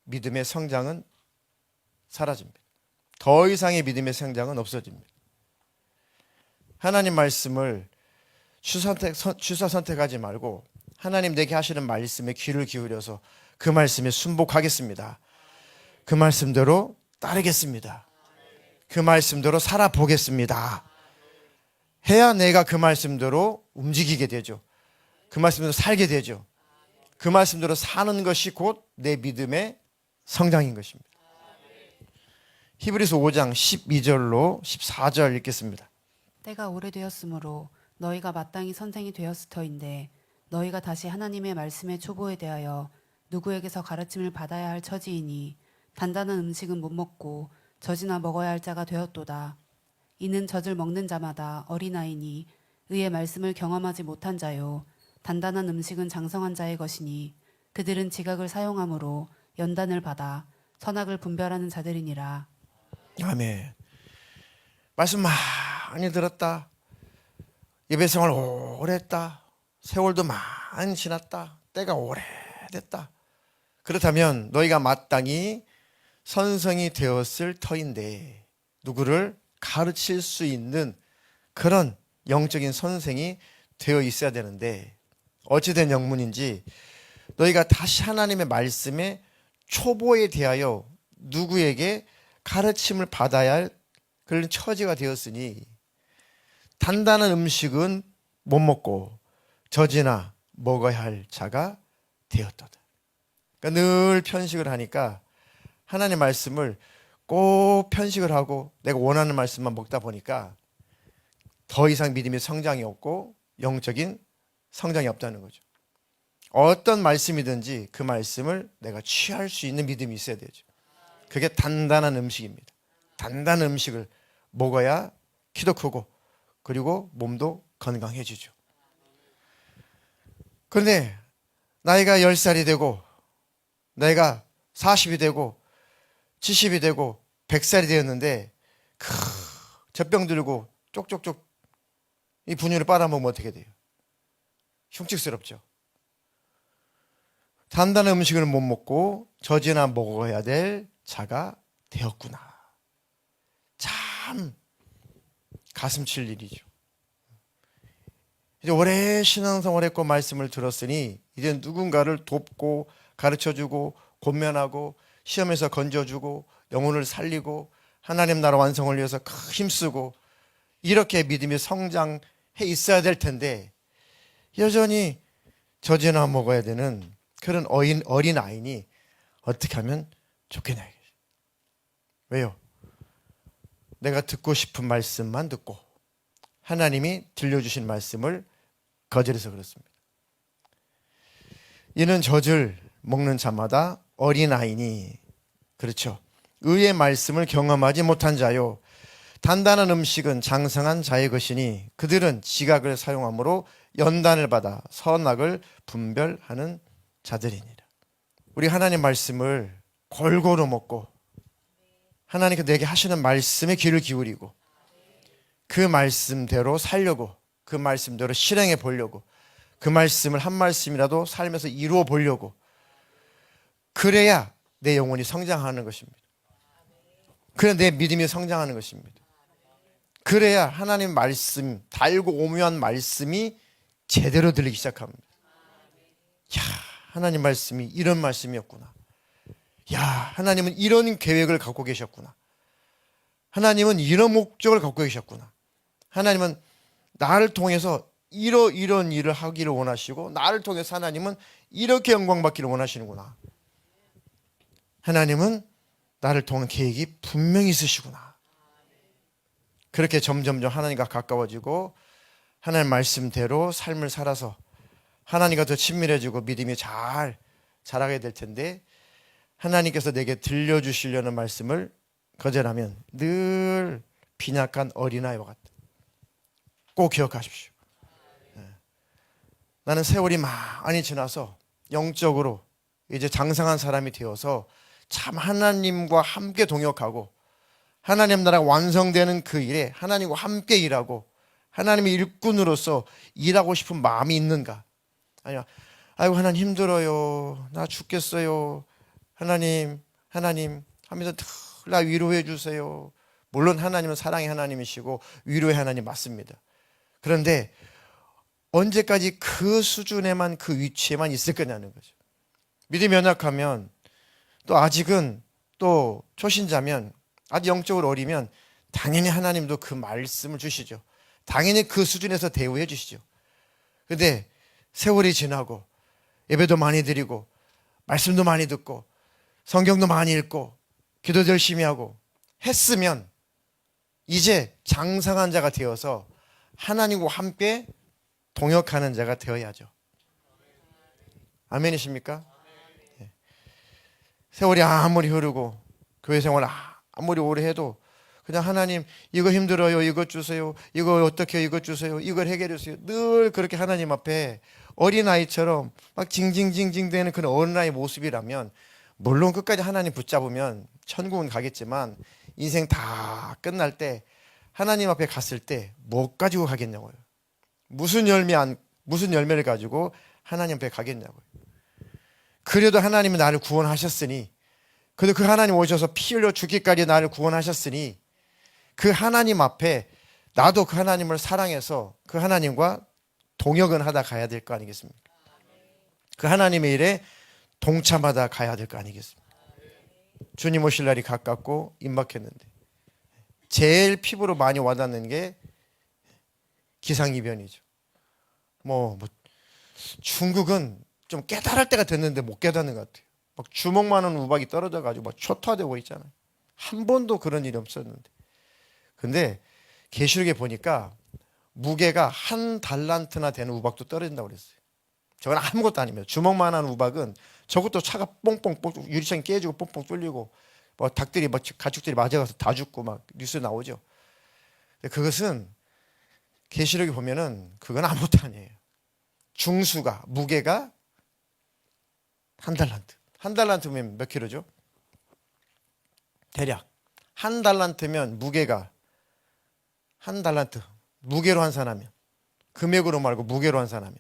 믿음의 성장은 사라집니다. 더 이상의 믿음의 성장은 없어집니다. 하나님 말씀을 취사 선택하지 말고 하나님 내게 하시는 말씀에 귀를 기울여서 그 말씀에 순복하겠습니다. 그 말씀대로 따르겠습니다. 그 말씀대로 살아보겠습니다. 해야 내가 그 말씀대로 움직이게 되죠. 그 말씀대로 살게 되죠. 그 말씀대로 사는 것이 곧 내 믿음의 성장인 것입니다. 히브리서 5장 12절로 14절 읽겠습니다. 때가 오래되었으므로 너희가 마땅히 선생이 되었을 터인데 너희가 다시 하나님의 말씀의 초보에 대하여 누구에게서 가르침을 받아야 할 처지이니 단단한 음식은 못 먹고 젖이나 먹어야 할 자가 되었도다. 이는 젖을 먹는 자마다 어린아이니 의의 말씀을 경험하지 못한 자요 단단한 음식은 장성한 자의 것이니 그들은 지각을 사용함으로 연단을 받아 선악을 분별하는 자들이니라. 아멘. 말씀 많이 들었다. 예배 생활 오래 했다. 세월도 많이 지났다. 때가 오래됐다. 그렇다면 너희가 마땅히 선성이 되었을 터인데 누구를 가르칠 수 있는 그런 영적인 선생이 되어 있어야 되는데 어찌된 영문인지 너희가 다시 하나님의 말씀에 초보에 대하여 누구에게 가르침을 받아야 할 그런 처지가 되었으니 단단한 음식은 못 먹고 젖이나 먹어야 할 자가 되었도다. 그러니까 늘 편식을 하니까 하나님의 말씀을 꼭 편식을 하고 내가 원하는 말씀만 먹다 보니까 더 이상 믿음의 성장이 없고 영적인 성장이 없다는 거죠. 어떤 말씀이든지 그 말씀을 내가 취할 수 있는 믿음이 있어야 되죠. 그게 단단한 음식입니다. 단단한 음식을 먹어야 키도 크고 그리고 몸도 건강해지죠. 그런데 나이가 10살이 되고 나이가 40이 되고 70이 되고 100살이 되었는데 젖병 들고 쪽쪽쪽 이 분유를 빨아먹으면 어떻게 돼요? 흉측스럽죠. 단단한 음식을 못 먹고 젖이나 먹어야 될 자가 되었구나. 참 가슴 칠 일이죠. 이제 오래 신앙생활 했고 말씀을 들었으니 이제 누군가를 돕고 가르쳐주고 권면하고 시험에서 건져주고 영혼을 살리고 하나님 나라 완성을 위해서 힘쓰고 이렇게 믿음이 성장해 있어야 될 텐데 여전히 젖이나 먹어야 되는 그런 어린 아이니 어떻게 하면 좋겠냐. 왜요? 내가 듣고 싶은 말씀만 듣고 하나님이 들려주신 말씀을 거절해서 그렇습니다. 이는 젖을 먹는 자마다 어린아이니, 그렇죠, 의의 말씀을 경험하지 못한 자요, 단단한 음식은 장성한 자의 것이니 그들은 지각을 사용함으로 연단을 받아 선악을 분별하는 자들이니라. 우리 하나님 말씀을 골고루 먹고 하나님께 내게 하시는 말씀에 귀를 기울이고 그 말씀대로 살려고, 그 말씀대로 실행해 보려고, 그 말씀을 한 말씀이라도 삶에서 이루어 보려고, 그래야 내 영혼이 성장하는 것입니다. 그래야 내 믿음이 성장하는 것입니다. 그래야 하나님 말씀, 달고 오묘한 말씀이 제대로 들리기 시작합니다. 야, 하나님 말씀이 이런 말씀이었구나. 야, 하나님은 이런 계획을 갖고 계셨구나. 하나님은 이런 목적을 갖고 계셨구나. 하나님은 나를 통해서 이런 일을 하기를 원하시고 나를 통해서 하나님은 이렇게 영광 받기를 원하시는구나. 하나님은 나를 통한 계획이 분명히 있으시구나. 그렇게 점점점 하나님과 가까워지고 하나님 말씀대로 삶을 살아서 하나님과 더 친밀해지고 믿음이 잘 자라게 될 텐데, 하나님께서 내게 들려주시려는 말씀을 거절하면 늘 빈약한 어린아이와 같다. 꼭 기억하십시오. 나는 세월이 많이 지나서 영적으로 이제 장성한 사람이 되어서 참 하나님과 함께 동역하고 하나님 나라가 완성되는 그 일에 하나님과 함께 일하고 하나님의 일꾼으로서 일하고 싶은 마음이 있는가? 아니요, 아이고 하나님 힘들어요, 나 죽겠어요, 하나님 하면서 나 위로해 주세요. 물론 하나님은 사랑의 하나님이시고 위로의 하나님 맞습니다. 그런데 언제까지 그 수준에만, 그 위치에만 있을 거냐는 거죠. 믿음이 연약하면, 또 아직은, 또 초신자면, 아직 영적으로 어리면 당연히 하나님도 그 말씀을 주시죠. 당연히 그 수준에서 대우해 주시죠. 그런데 세월이 지나고 예배도 많이 드리고 말씀도 많이 듣고 성경도 많이 읽고 기도도 열심히 하고 했으면 이제 장성한 자가 되어서 하나님과 함께 동역하는 자가 되어야죠. 아멘이십니까? 세월이 아무리 흐르고 교회 생활 아무리 오래 해도 그냥 하나님 이거 힘들어요, 이거 주세요, 이거 어떻게 해요, 이거 주세요, 이걸 해결해 주세요, 늘 그렇게 하나님 앞에 어린아이처럼 막 징징징징 되는 그런 어린아이 모습이라면, 물론 끝까지 하나님 붙잡으면 천국은 가겠지만 인생 다 끝날 때 하나님 앞에 갔을 때 뭐 가지고 가겠냐고요. 무슨 열매를 가지고 하나님 앞에 가겠냐고요. 그래도 하나님이 나를 구원하셨으니, 그래도 그 하나님 오셔서 피 흘려 죽기까지 나를 구원하셨으니 그 하나님 앞에 나도 그 하나님을 사랑해서 그 하나님과 동역은 하다 가야 될 거 아니겠습니까? 그 하나님의 일에 동참하다 가야 될 거 아니겠습니까? 주님 오실 날이 가깝고 임박했는데 제일 피부로 많이 와닿는 게 기상이변이죠. 중국은 좀 깨달을 때가 됐는데 못 깨닫는 것 같아요. 막 주먹만한 우박이 떨어져가지고 막 초토화되고 있잖아요. 한 번도 그런 일이 없었는데. 근데 계시록에 보니까 무게가 1달란트나 되는 우박도 떨어진다고 그랬어요. 저건 아무것도 아닙니다. 주먹만한 우박은 저것도 차가 뽕뽕 유리창이 깨지고 뽕뽕 뚫리고 뭐 닭들이 가축들이 맞아가서 다 죽고 막 뉴스 나오죠. 그것은 계시록에 보면은 그건 아무것도 아니에요. 중수가 무게가 한 달란트. 한 달란트면 몇 킬로죠? 대략 한 달란트면 무게가 한 달란트 무게로 환산하면 금액으로 말고 무게로 환산하면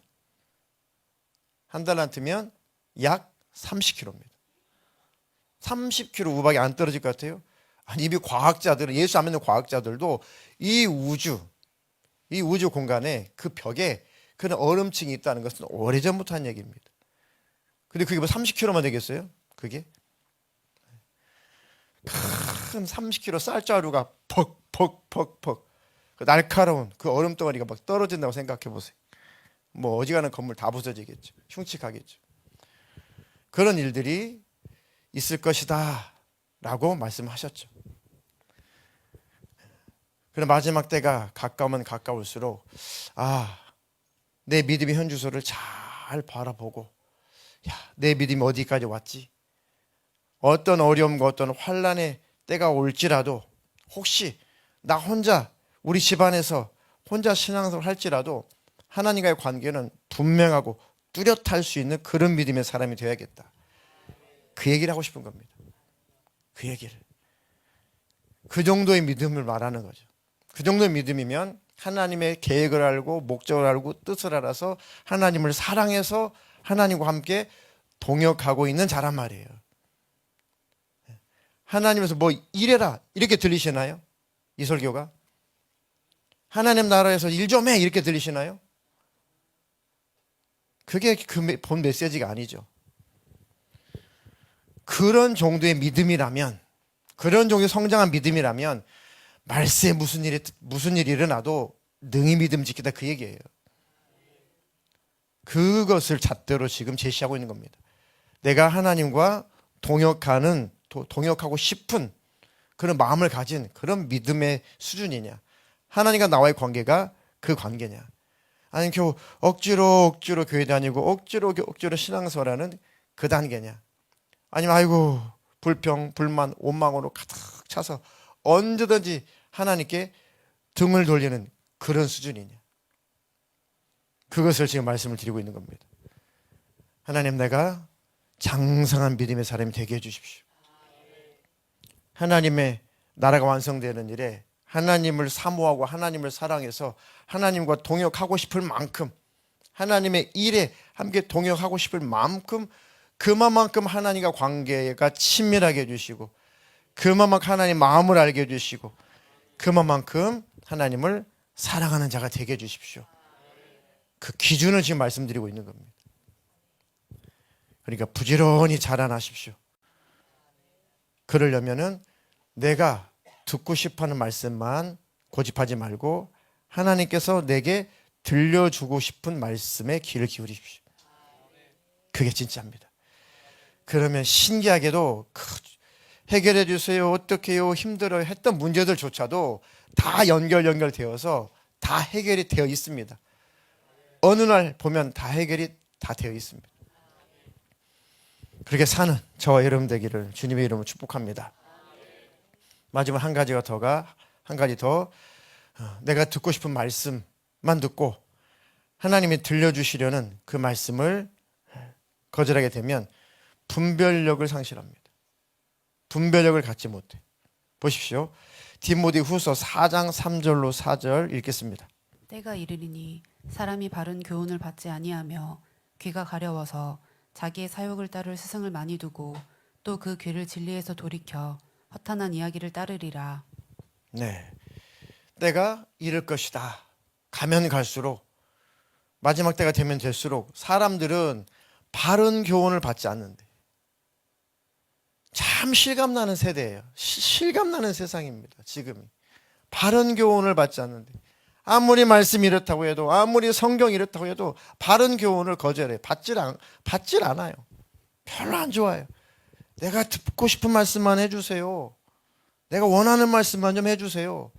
한 달란트면 약 30kg입니다. 30kg 우박이 안 떨어질 것 같아요? 아니 이미 과학자들은 예수 안 믿는 과학자들도 이 우주 공간에 그 벽에 그런 얼음층이 있다는 것은 오래전부터 한 얘기입니다. 근데 그게 뭐 30kg만 되겠어요? 그게? 큰 30kg 쌀자루가 퍽퍽퍽퍽 그 날카로운 그 얼음덩어리가 막 떨어진다고 생각해 보세요. 뭐 어지간한 건물 다 부서지겠죠. 흉측하겠죠. 그런 일들이 있을 것이다 라고 말씀하셨죠. 그런 마지막 때가 가까우면 가까울수록 내 믿음의 현주소를 잘 바라보고 내 믿음이 어디까지 왔지? 어떤 어려움과 어떤 환난의 때가 올지라도 혹시 나 혼자 우리 집안에서 혼자 신앙생활을 할지라도 하나님과의 관계는 분명하고 뚜렷할 수 있는 그런 믿음의 사람이 되어야겠다. 그 얘기를 하고 싶은 겁니다. 그 얘기를. 그 정도의 믿음을 말하는 거죠. 그 정도의 믿음이면 하나님의 계획을 알고 목적을 알고 뜻을 알아서 하나님을 사랑해서 하나님과 함께 동역하고 있는 자란 말이에요. 하나님에서 뭐 일해라 이렇게 들리시나요? 이 설교가? 하나님 나라에서 일 좀 해 이렇게 들리시나요? 그게 그 본 메시지가 아니죠. 그런 정도의 믿음이라면, 그런 정도의 성장한 믿음이라면 말세에 무슨 일이 일어나도 능히 믿음 지키다 그 얘기예요. 그것을 잣대로 지금 제시하고 있는 겁니다. 내가 하나님과 동역하고 싶은 그런 마음을 가진 그런 믿음의 수준이냐, 하나님과 나와의 관계가 그 관계냐, 아니면 겨우 억지로 교회 다니고 억지로 신앙생활하는 그 단계냐, 아니면 아이고 불평 불만 원망으로 가득 차서 언제든지 하나님께 등을 돌리는 그런 수준이냐, 그것을 지금 말씀을 드리고 있는 겁니다. 하나님, 내가 장성한 믿음의 사람이 되게 해주십시오. 하나님의 나라가 완성되는 일에 하나님을 사모하고 하나님을 사랑해서 하나님과 동역하고 싶을 만큼, 하나님의 일에 함께 동역하고 싶을 만큼, 그만큼 하나님과 관계가 친밀하게 해주시고, 그만큼 하나님 마음을 알게 해주시고, 그만큼 하나님을 사랑하는 자가 되게 해주십시오. 그 기준을 지금 말씀드리고 있는 겁니다. 그러니까 부지런히 자라나십시오. 그러려면은 내가 듣고 싶어하는 말씀만 고집하지 말고 하나님께서 내게 들려주고 싶은 말씀에 귀를 기울이십시오. 그게 진짜입니다. 그러면 신기하게도 해결해 주세요, 어떻게 해요, 힘들어요 했던 문제들조차도 다 연결되어서 다 해결이 되어 있습니다. 어느 날 보면 다 해결이 다 되어 있습니다. 그렇게 사는 저와 여러분 되기를 주님의 이름으로 축복합니다. 마지막 한 가지 더, 내가 듣고 싶은 말씀만 듣고 하나님이 들려주시려는 그 말씀을 거절하게 되면 분별력을 상실합니다. 분별력을 갖지 못해. 보십시오. 디모데후서 4장 3절로 4절 읽겠습니다. 때가 이르리니 사람이 바른 교훈을 받지 아니하며 귀가 가려워서 자기의 사욕을 따를 스승을 많이 두고 또 그 귀를 진리에서 돌이켜 허탄한 이야기를 따르리라. 네, 때가 이를 것이다. 가면 갈수록, 마지막 때가 되면 될수록 사람들은 바른 교훈을 받지 않는데, 참 실감나는 세대예요. 실감나는 세상입니다. 지금이 바른 교훈을 받지 않는데, 아무리 말씀이 이렇다고 해도, 아무리 성경이 이렇다고 해도 바른 교훈을 거절해. 받질 않아요. 별로 안 좋아요. 내가 듣고 싶은 말씀만 해주세요. 내가 원하는 말씀만 좀 해주세요.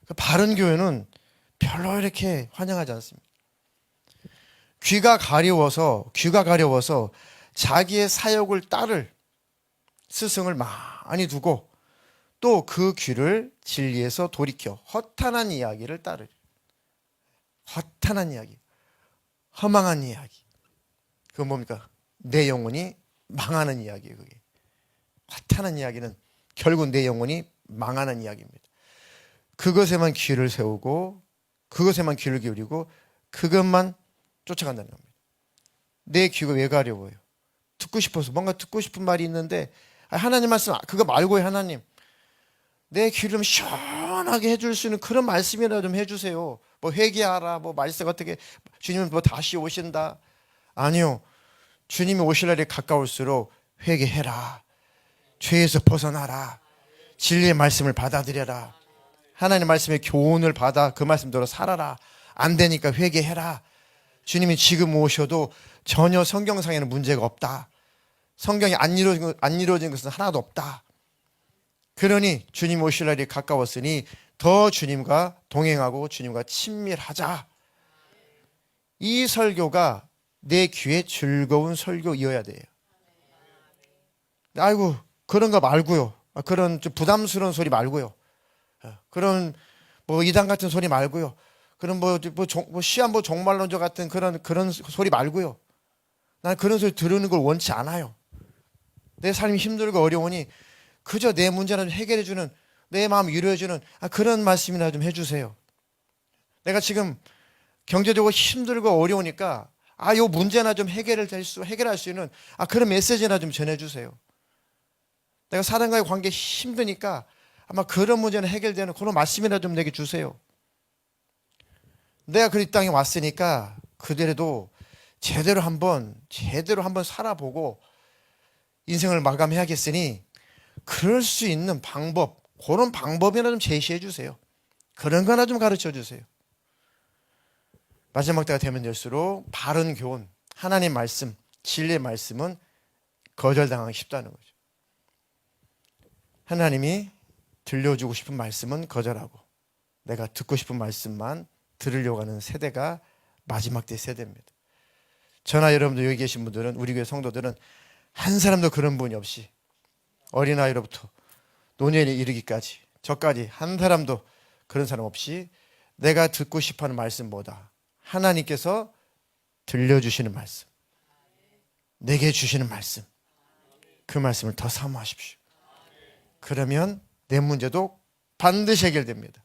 그 바른 교회는 별로 이렇게 환영하지 않습니다. 귀가 가려워서 자기의 사욕을 따를 스승을 많이 두고 또 그 귀를 진리에서 돌이켜 허탄한 이야기를 따르리. 허탄한 이야기, 허망한 이야기. 그건 뭡니까? 내 영혼이 망하는 이야기예요. 그게 허탄한 이야기는 결국 내 영혼이 망하는 이야기입니다. 그것에만 귀를 세우고 그것에만 귀를 기울이고 그것만 쫓아간다는 겁니다. 내 귀가 왜 가려워요? 듣고 싶어서 뭔가 듣고 싶은 말이 있는데 하나님 말씀 그거 말고요. 하나님 내 귀를 좀 시원하게 해줄 수 있는 그런 말씀이라 좀 해주세요. 뭐 회개하라, 뭐 말씀 어떻게 주님은 뭐 다시 오신다. 아니요. 주님이 오실 날이 가까울수록 회개해라. 죄에서 벗어나라. 진리의 말씀을 받아들여라. 하나님 말씀의 교훈을 받아 그 말씀대로 살아라. 안 되니까 회개해라. 주님이 지금 오셔도 전혀 성경상에는 문제가 없다. 성경이 안 이루어진 것은 하나도 없다. 그러니 주님 오실 날이 가까웠으니 더 주님과 동행하고 주님과 친밀하자. 이 설교가 내 귀에 즐거운 설교이어야 돼요. 아이고 그런 거 말고요. 그런 좀 부담스러운 소리 말고요. 그런 뭐 이단 같은 소리 말고요. 그런 뭐 시한부 종말론자 같은 그런 소리 말고요. 난 그런 소리 들으는 걸 원치 않아요. 내 삶이 힘들고 어려우니 그저 내 문제나 좀 해결해주는, 내 마음 위로해주는 그런 말씀이나 좀 해주세요. 내가 지금 경제적으로 힘들고 어려우니까 요 문제나 좀 해결할 수 있는 그런 메시지나 좀 전해주세요. 내가 사람과의 관계 힘드니까 아마 그런 문제는 해결되는 그런 말씀이나 좀 내게 주세요. 내가 그 땅에 왔으니까 그대로도 제대로 한번 살아보고 인생을 마감해야겠으니 그럴 수 있는 방법, 그런 방법이나 좀 제시해 주세요. 그런 거나 좀 가르쳐 주세요. 마지막 때가 되면 될수록 바른 교훈, 하나님 말씀, 진리의 말씀은 거절당하기 쉽다는 거죠. 하나님이 들려주고 싶은 말씀은 거절하고 내가 듣고 싶은 말씀만 들으려고 하는 세대가 마지막 때 세대입니다. 저나 여러분들 여기 계신 분들은, 우리 교회 성도들은 한 사람도 그런 분이 없이 어린아이로부터 노년에 이르기까지 저까지 한 사람도 그런 사람 없이 내가 듣고 싶어하는 말씀보다 하나님께서 들려주시는 말씀, 내게 주시는 말씀, 그 말씀을 더 사모하십시오. 그러면 내 문제도 반드시 해결됩니다.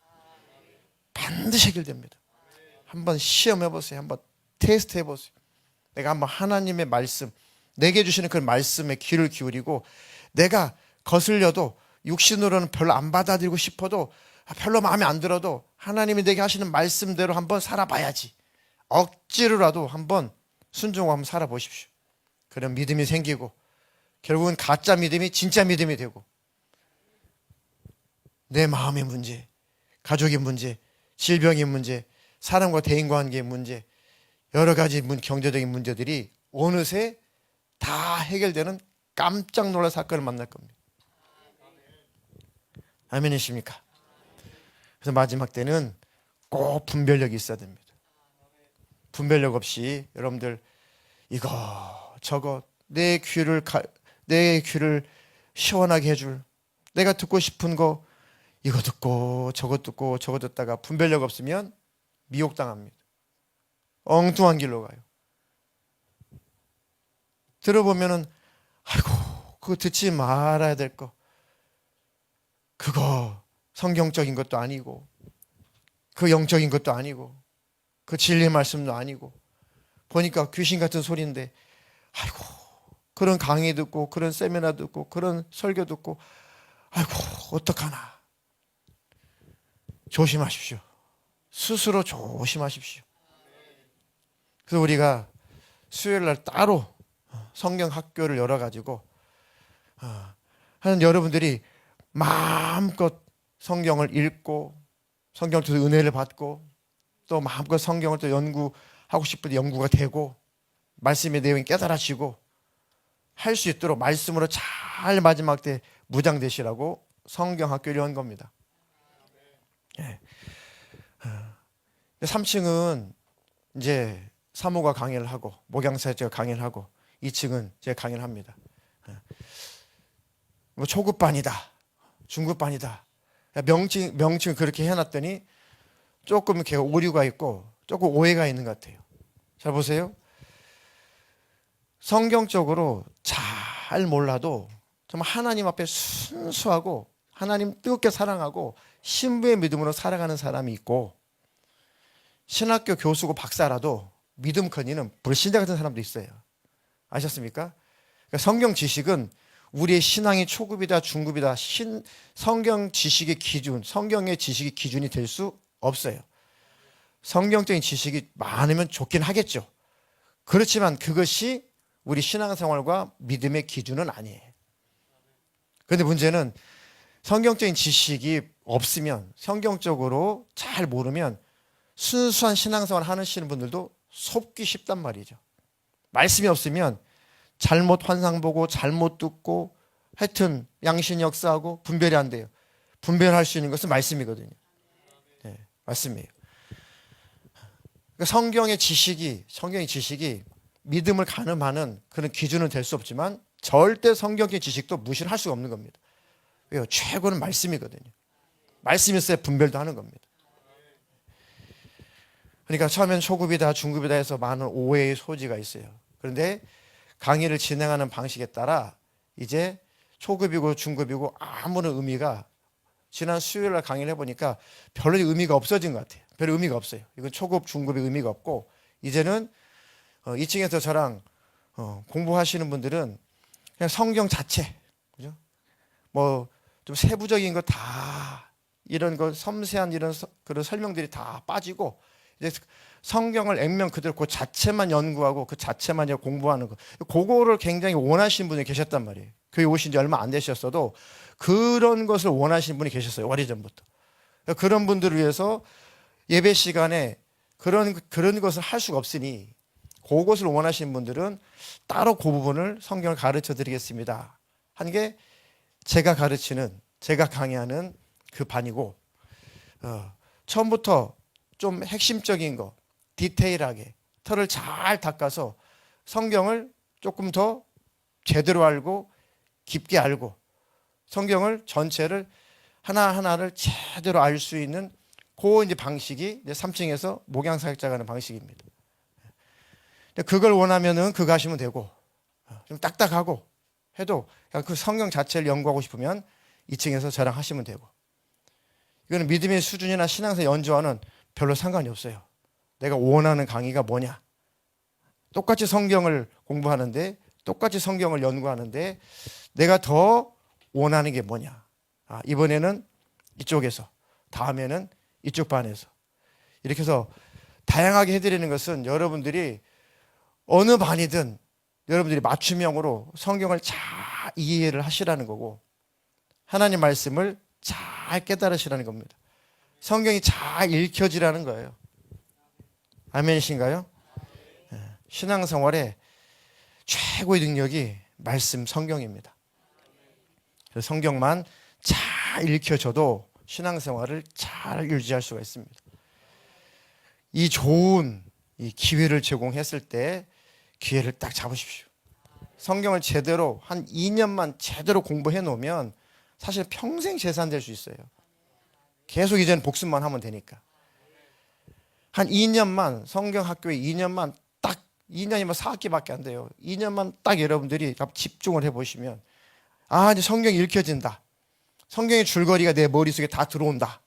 반드시 해결됩니다. 한번 시험해보세요. 한번 테스트해보세요. 내가 한번 하나님의 말씀, 내게 주시는 그 말씀에 귀를 기울이고 내가 거슬려도 육신으로는 별로 안 받아들이고 싶어도 별로 마음에 안 들어도 하나님이 내게 하시는 말씀대로 한번 살아봐야지. 억지로라도 한번 순종하고 한번 살아보십시오. 그런 믿음이 생기고 결국은 가짜 믿음이 진짜 믿음이 되고 내 마음의 문제, 가족의 문제, 질병의 문제, 사람과 대인관계의 문제, 여러 가지 경제적인 문제들이 어느새 다 해결되는 깜짝 놀랄 사건을 만날 겁니다. 아멘이십니까? 그래서 마지막 때는 꼭 분별력이 있어야 됩니다. 분별력 없이 여러분들 이거 저거 내 귀를 시원하게 해줄, 내가 듣고 싶은 거 이거 듣고 저거 듣고 저거 듣다가 분별력 없으면 미혹당합니다. 엉뚱한 길로 가요. 들어보면은 아이고 그거 듣지 말아야 될 거, 그거 성경적인 것도 아니고 그 영적인 것도 아니고 그 진리의 말씀도 아니고 보니까 귀신 같은 소리인데 아이고 그런 강의 듣고 그런 세미나 듣고 그런 설교 듣고 아이고 어떡하나. 조심하십시오. 스스로 조심하십시오. 그래서 우리가 수요일 날 따로 성경 학교를 열어가지고 하는 여러분들이 마음껏 성경을 읽고 성경을 통해서 은혜를 받고 또 마음껏 성경을 또 연구하고 싶을 때 연구가 되고 말씀의 내용이 깨달아지고 할 수 있도록 말씀으로 잘 마지막 때 무장되시라고 성경 학교를 연 겁니다. 예. 3층은 이제 사모가 강의를 하고 목양사에 제가 강의를 하고 2층은 제가 강의를 합니다. 뭐 초급반이다, 중급반이다. 명칭 그렇게 해놨더니 조금 이렇게 오류가 있고 조금 오해가 있는 것 같아요. 잘 보세요. 성경적으로 잘 몰라도 정말 하나님 앞에 순수하고 하나님 뜨겁게 사랑하고 신부의 믿음으로 살아가는 사람이 있고, 신학교 교수고 박사라도 믿음컨이는 불신자 같은 사람도 있어요. 아셨습니까? 그러니까 성경 지식은 우리의 신앙이 초급이다 중급이다 성경 지식의 기준, 성경의 지식의 기준이 될 수 없어요. 성경적인 지식이 많으면 좋긴 하겠죠. 그렇지만 그것이 우리 신앙생활과 믿음의 기준은 아니에요. 그런데 문제는 성경적인 지식이 없으면, 성경적으로 잘 모르면 순수한 신앙생활 하시는 분들도 속기 쉽단 말이죠. 말씀이 없으면 잘못 환상 보고 잘못 듣고 하여튼 양심이 역사하고 분별이 안 돼요. 분별할 수 있는 것은 말씀이거든요. 네, 말씀이에요. 그러니까 성경의 지식이 믿음을 가늠하는 그런 기준은 될 수 없지만 절대 성경의 지식도 무시를 할 수가 없는 겁니다. 왜요? 최고는 말씀이거든요. 말씀이 있어야 분별도 하는 겁니다. 그러니까 처음엔 초급이다 중급이다 해서 많은 오해의 소지가 있어요. 그런데 강의를 진행하는 방식에 따라 이제 초급이고 중급이고 아무런 의미가, 지난 수요일 날 강의를 해보니까 별로 의미가 없어진 것 같아요. 별 의미가 없어요. 이건 초급 중급의 의미가 없고, 이제는 2층에서 저랑 공부하시는 분들은 그냥 성경 자체, 그죠? 뭐 좀 세부적인 거 다, 이런 거 섬세한 이런 그런 설명들이 다 빠지고 이제 성경을 액면 그대로 그 자체만 연구하고 그 자체만 공부하는 거, 그거를 굉장히 원하시는 분이 계셨단 말이에요. 교회 오신 지 얼마 안 되셨어도 그런 것을 원하시는 분이 계셨어요. 오래전부터. 그런 분들을 위해서 예배 시간에 그런 것을 할 수가 없으니, 그것을 원하시는 분들은 따로 그 부분을 성경을 가르쳐 드리겠습니다 하는 게 제가 가르치는, 제가 강의하는 그 반이고, 처음부터 좀 핵심적인 거, 디테일하게 털을 잘 닦아서 성경을 조금 더 제대로 알고 깊게 알고 성경을 전체를 하나하나를 제대로 알 수 있는 그 이제 방식이 이제 3층에서 목양사역자가 하는 방식입니다. 그걸 원하면은 그거 하시면 되고, 좀 딱딱하고 해도 그냥 그 성경 자체를 연구하고 싶으면 2층에서 저랑 하시면 되고, 이거는 믿음의 수준이나 신앙생 연주와는 별로 상관이 없어요. 내가 원하는 강의가 뭐냐. 똑같이 성경을 공부하는데, 똑같이 성경을 연구하는데 내가 더 원하는 게 뭐냐. 이번에는 이쪽에서, 다음에는 이쪽 반에서, 이렇게 해서 다양하게 해드리는 것은 여러분들이 어느 반이든 여러분들이 맞춤형으로 성경을 잘 이해를 하시라는 거고, 하나님 말씀을 잘 깨달으시라는 겁니다. 성경이 잘 읽혀지라는 거예요. 아멘이신가요? 신앙생활의 최고의 능력이 말씀 성경입니다. 그래서 성경만 잘 읽혀져도 신앙생활을 잘 유지할 수가 있습니다. 이 좋은 이 기회를 제공했을 때 기회를 딱 잡으십시오. 성경을 제대로 한 2년만 제대로 공부해 놓으면 사실 평생 재산 될 수 있어요. 계속 이제는 복습만 하면 되니까. 한 2년만, 성경 학교에 2년만 딱, 2년이면 4학기밖에 안 돼요. 2년만 딱 여러분들이 집중을 해보시면, 이제 성경이 읽혀진다. 성경의 줄거리가 내 머릿속에 다 들어온다.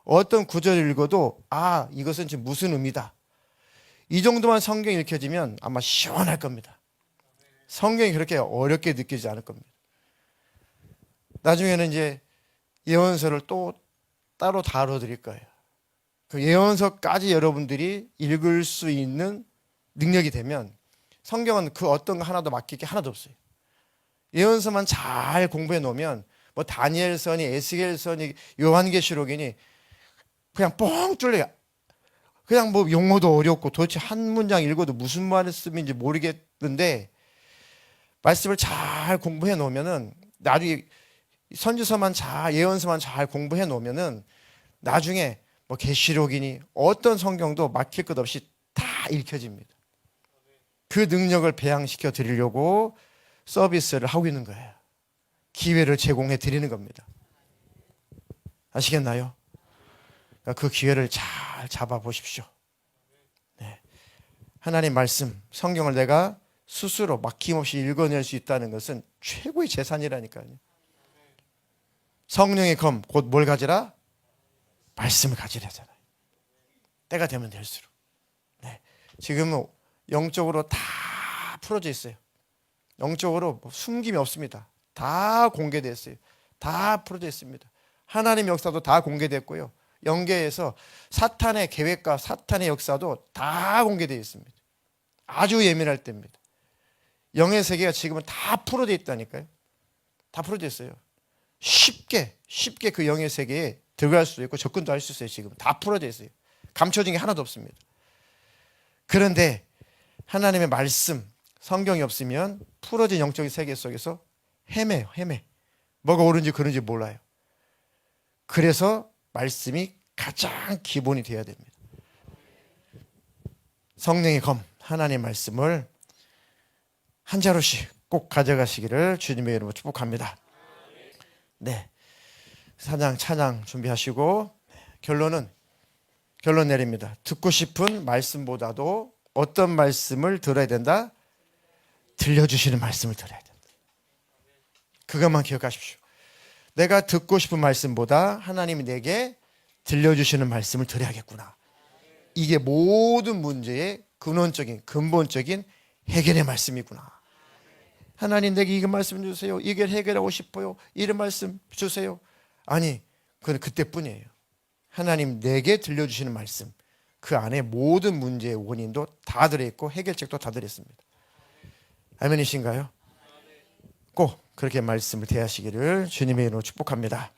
어떤 구절을 읽어도 이것은 지금 무슨 의미다. 이 정도만 성경이 읽혀지면 아마 시원할 겁니다. 성경이 그렇게 어렵게 느끼지 않을 겁니다. 나중에는 이제 예언서를 또 따로 다뤄드릴 거예요. 그 예언서까지 여러분들이 읽을 수 있는 능력이 되면 성경은 그 어떤 거 하나도 막힐 게 하나도 없어요. 예언서만 잘 공부해 놓으면 뭐 다니엘서니 에스겔서니 요한계시록이니 그냥 뻥 뚫려요. 그냥 뭐 용어도 어렵고 도대체 한 문장 읽어도 무슨 말씀인지 모르겠는데, 말씀을 잘 공부해 놓으면은 나중에 선지서만 잘, 예언서만 잘 공부해 놓으면은 나중에 뭐 계시록이니 어떤 성경도 막힐 것 없이 다 읽혀집니다. 그 능력을 배양시켜 드리려고 서비스를 하고 있는 거예요. 기회를 제공해 드리는 겁니다. 아시겠나요? 그 기회를 잘 잡아 보십시오. 네. 하나님 말씀, 성경을 내가 스스로 막힘없이 읽어낼 수 있다는 것은 최고의 재산이라니까요. 성령의 검, 곧 뭘 가지라? 말씀을 가지라잖아요. 때가 되면 될수록. 네. 지금은 영적으로 다 풀어져 있어요. 영적으로 숨김이 없습니다. 다 공개됐어요. 다 풀어져 있습니다. 하나님의 역사도 다 공개됐고요. 영계에서 사탄의 계획과 사탄의 역사도 다 공개되어 있습니다. 아주 예민할 때입니다. 영의 세계가 지금은 다 풀어져 있다니까요. 다 풀어져 있어요. 쉽게 그 영의 세계에 들어갈 수도 있고 접근도 할 수 있어요. 지금 다 풀어져 있어요. 감춰진 게 하나도 없습니다. 그런데 하나님의 말씀, 성경이 없으면 풀어진 영적인 세계 속에서 헤매요. 뭐가 옳은지 그른지 몰라요. 그래서 말씀이 가장 기본이 되어야 됩니다. 성령의 검, 하나님의 말씀을 한 자루씩 꼭 가져가시기를 주님의 이름으로 축복합니다. 네, 사냥 찬양 준비하시고 결론 내립니다. 듣고 싶은 말씀보다도 어떤 말씀을 들어야 된다? 들려주시는 말씀을 들어야 된다. 그것만 기억하십시오. 내가 듣고 싶은 말씀보다 하나님이 내게 들려주시는 말씀을 들어야겠구나. 이게 모든 문제의 근본적인 해결의 말씀이구나. 하나님 내게 이거 말씀 주세요. 이걸 해결하고 싶어요. 이런 말씀 주세요. 아니, 그건 그때뿐이에요. 하나님 내게 들려주시는 말씀, 그 안에 모든 문제의 원인도 다 들어있고 해결책도 다 들어있습니다. 아멘이신가요? 꼭 그렇게 말씀을 대하시기를 주님의 이름으로 축복합니다.